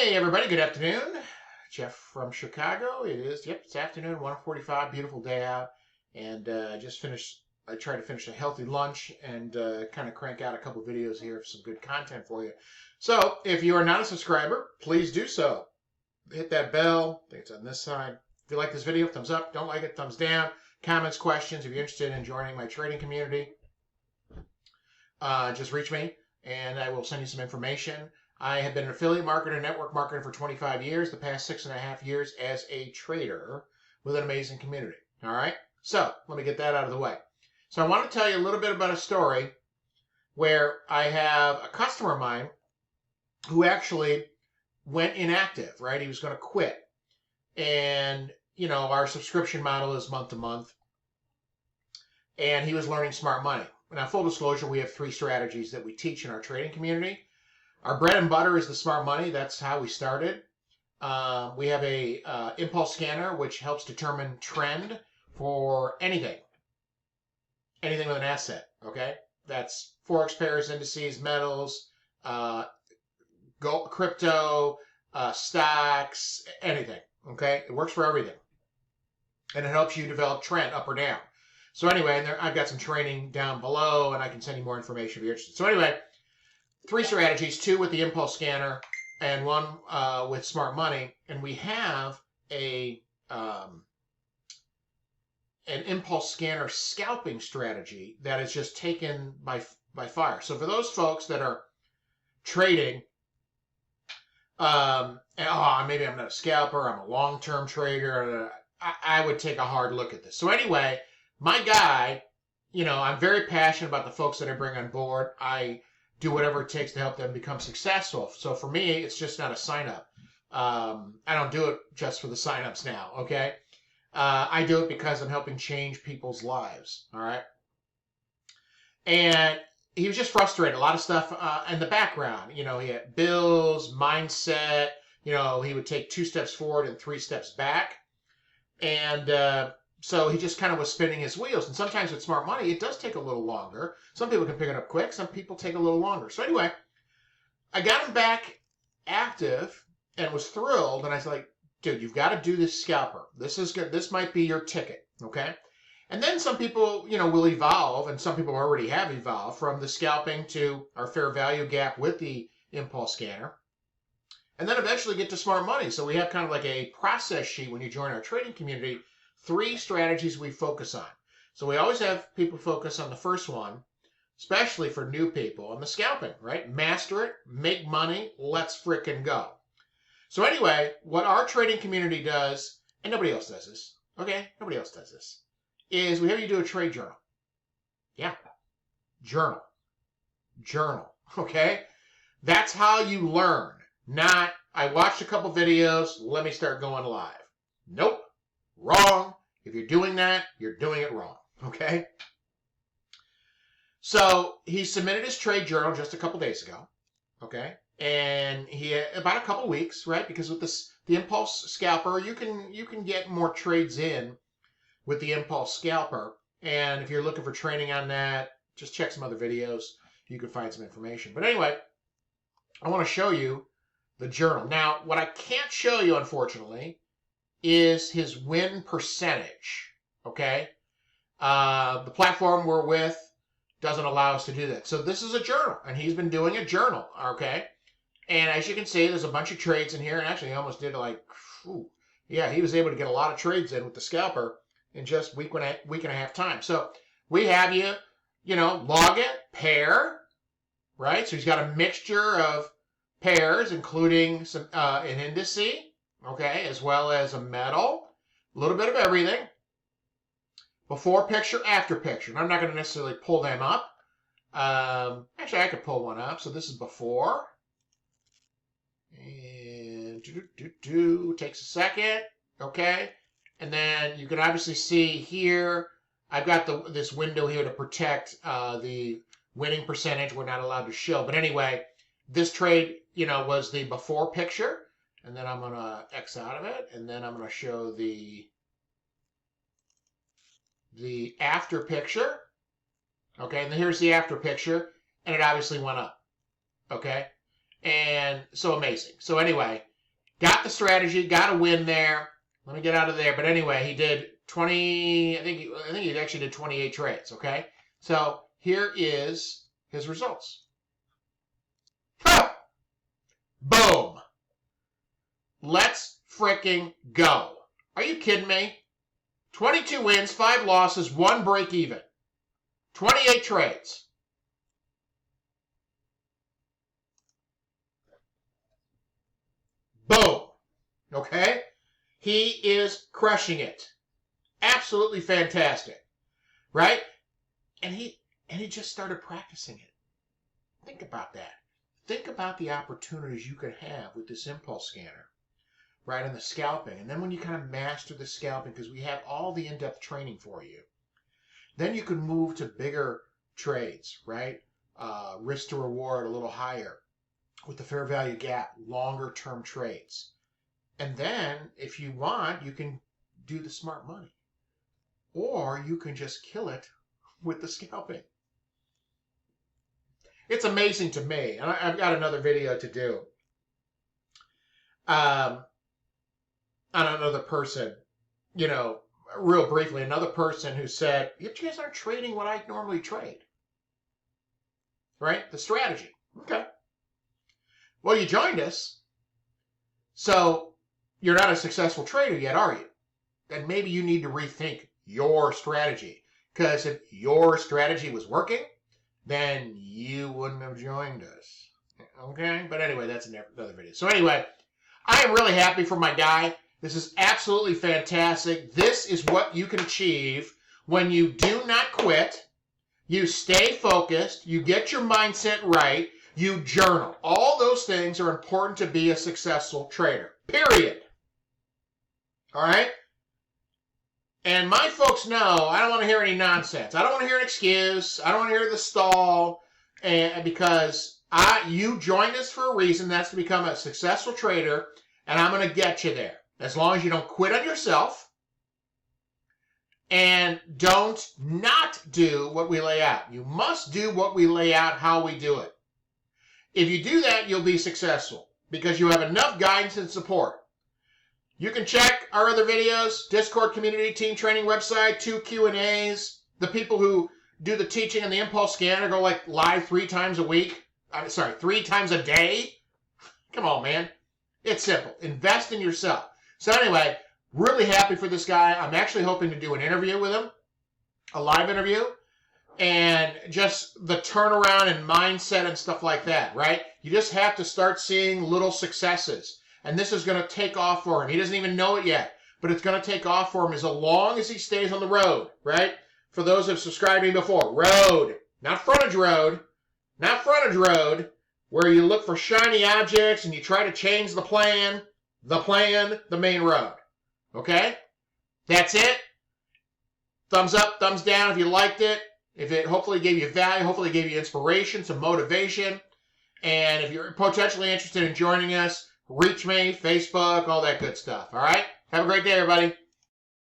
Hey everybody, good afternoon. Jeff from Chicago. It's afternoon, 1:45, beautiful day out. And I tried to finish a healthy lunch and kind of crank out a couple videos here of some good content for you. So if you are not a subscriber, please do so. Hit that bell. I think it's on this side. If you like this video, thumbs up. Don't like it, thumbs down. Comments, questions. If you're interested in joining my trading community, just reach me and I will send you some information. I have been an affiliate marketer, network marketer for 25 years, the past 6.5 years as a trader with an amazing community. All right, so let me get that out of the way. So I want to tell you a little bit about a story where I have a customer of mine who actually went inactive, right? He was going to quit. And, you know, our subscription model is month to month. And he was learning smart money. Now, full disclosure, we have 3 strategies that we teach in our trading community. Our bread and butter is the smart money. That's how we started. We have a impulse scanner, which helps determine trend for anything with an asset, okay? That's forex pairs, indices, metals, gold, crypto, stocks, anything, okay? It works for everything. And it helps you develop trend up or down. So anyway, I've got some training down below, and I can send you more information if you're interested. So anyway, 3 strategies, 2 with the impulse scanner and 1 with smart money. And we have an impulse scanner scalping strategy that is just taken by fire. So for those folks that are trading, maybe I'm not a scalper, I'm a long-term trader, I would take a hard look at this. So anyway, my guy, you know, I'm very passionate about the folks that I bring on board. I do whatever it takes to help them become successful. So for me, it's just not a sign-up. I don't do it just for the sign-ups now, okay? I do it because I'm helping change people's lives, all right? And he was just frustrated. A lot of stuff in the background. You know, he had bills, mindset. You know, he would take 2 steps forward and 3 steps back. And so he just kind of was spinning his wheels. And sometimes with smart money, it does take a little longer. Some people can pick it up quick. Some people take a little longer. So anyway, I got him back active and was thrilled. And I was like, dude, you've got to do this scalper. This is good. This might be your ticket, okay? And then some people, you know, will evolve, and some people already have evolved from the scalping to our fair value gap with the impulse scanner. And then eventually get to smart money. So we have kind of like a process sheet when you join our trading community. 3 strategies we focus on. So we always have people focus on the first one, especially for new people, on the scalping, right? Master it, make money, let's frickin' go. So anyway, what our trading community does, and nobody else does this, okay? Nobody else does this, is we have you do a trade journal. Yeah, journal, okay? That's how you learn, not, I watched a couple videos, let me start going live. Nope. Wrong. If you're doing that, you're doing it wrong, okay? So he submitted his trade journal just a couple days ago, okay? And he had about a couple weeks, right? Because with the impulse scalper, you can get more trades in with the impulse scalper. And if you're looking for training on that, just check some other videos. You can find some information. But anyway, I want to show you the journal. Now, what I can't show you, unfortunately, is his win percentage, okay? The platform we're with doesn't allow us to do that. So this is a journal, and he's been doing a journal, okay? And as you can see, there's a bunch of trades in here, and actually he almost did like, yeah, he was able to get a lot of trades in with the scalper in just week and a half time. So we have you know, log it, pair, right? So he's got a mixture of pairs, including some an indice, okay, as well as a metal, a little bit of everything. Before picture, after picture. And I'm not going to necessarily pull them up. Actually, I could pull one up. So this is before. And takes a second, okay. And then you can obviously see here, I've got this window here to protect the winning percentage. We're not allowed to show. But anyway, this trade, you know, was the before picture. And then I'm going to X out of it. And then I'm going to show the after picture. Okay, and then here's the after picture. And it obviously went up. Okay. And so amazing. So anyway, got the strategy, got a win there. Let me get out of there. But anyway, he did 20, I think he actually did 28 trades, okay? So here is his results. Ha! Boom. Let's freaking go. Are you kidding me? 22 wins, 5 losses, 1 break even. 28 trades. Boom. Okay? He is crushing it. Absolutely fantastic. Right? And he just started practicing it. Think about that. Think about the opportunities you could have with this impulse scanner. Right, and the scalping. And then when you kind of master the scalping, because we have all the in-depth training for you, then you can move to bigger trades, right? Risk to reward a little higher with the fair value gap, longer term trades. And then if you want, you can do the smart money. Or you can just kill it with the scalping. It's amazing to me. And I've got another video to do. On another person, you know, real briefly, another person who said, you guys aren't trading what I normally trade. Right? The strategy. Okay. Well, you joined us, so you're not a successful trader yet, are you? Then maybe you need to rethink your strategy. Because if your strategy was working, then you wouldn't have joined us. Okay? But anyway, that's another video. So anyway, I am really happy for my guy. This is absolutely fantastic. This is what you can achieve when you do not quit, you stay focused, you get your mindset right, you journal. All those things are important to be a successful trader, period. All right? And my folks know I don't want to hear any nonsense. I don't want to hear an excuse. I don't want to hear the stall. And because you joined us for a reason. That's to become a successful trader, and I'm going to get you there. As long as you don't quit on yourself and don't not do what we lay out. You must do what we lay out, how we do it. If you do that, you'll be successful because you have enough guidance and support. You can check our other videos, Discord community, team training website, 2 Q&As. The people who do the teaching and the impulse scanner go like live 3 times a week. 3 times a day. Come on, man. It's simple. Invest in yourself. So anyway, really happy for this guy. I'm actually hoping to do an interview with him, a live interview, and just the turnaround and mindset and stuff like that, right? You just have to start seeing little successes, and this is going to take off for him. He doesn't even know it yet, but it's going to take off for him as long as he stays on the road, right? For those who have subscribed to me before, road, not frontage road, where you look for shiny objects and you try to change the plan, the main road. Okay? That's it. Thumbs up, thumbs down if you liked it. If it hopefully gave you value, hopefully gave you inspiration, some motivation. And if you're potentially interested in joining us, reach me, Facebook, all that good stuff. All right? Have a great day, everybody.